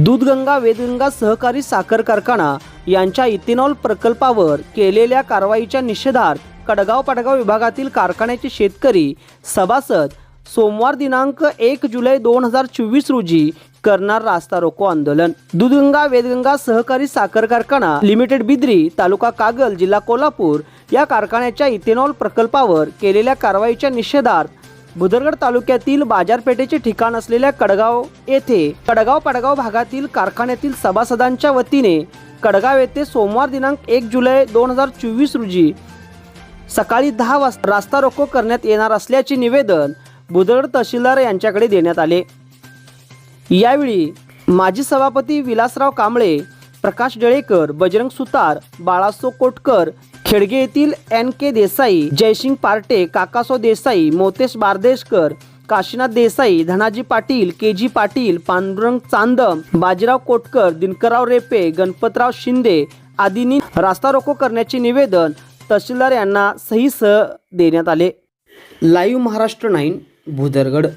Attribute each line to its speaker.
Speaker 1: दूधगंगा वेदगंगा सहकारी साखर कारखाना यांच्या इथेनॉल प्रकल्पावर केलेल्या कारवाईच्या निषेधार्थ कडगाव पाटगाव विभागातील कारखान्याचे शेतकरी सभासद सोमवार दिनांक 1 जुलै 2024 रोजी करणार रास्ता रोको आंदोलन। दूधगंगा वेदगंगा सहकारी साखर कारखाना लिमिटेड बिद्री तालुका कागल जिल्हा कोल्हापूर या कारखान्याच्या इथेनॉल प्रकल्पावर केलेल्या कारवाईच्या निषेधार्थ भुदरगड तालुक्यातील बाजारपेठेचे ठिकाण असलेल्या कडगाव येथे कडगाव पाटगाव भागातील कारखान्यातील सभासदांच्या वतीने कडगाव येथे सोमवार दिनांक 1 जुलै 2024 रोजी सकाळी 10 वाजता रास्ता रोको करण्यात येणार असल्याचे निवेदन भुदरगड तहसीलदार यांच्याकडे देण्यात आले। यावेळी माजी सभापती विलासराव कांबळे, प्रकाश डळेकर, बजरंग सुतार, बाळासो कोटकर, खेडगे येथील NK देसाई, जयसिंग पार्टे, काकासो देसाई, मोतेश बारदेशकर, काशीनाथ देसाई, धनाजी पाटील, KG पाटील, पांडुरंग चांदम, बाजीराव कोटकर, दिनकरराव रेपे, गणपतराव शिंदे आदींनी रास्ता रोको करण्याचे निवेदन तहसीलदार यांना सहीसह देण्यात आले। लाईव्ह महाराष्ट्र 9 भुदरगड।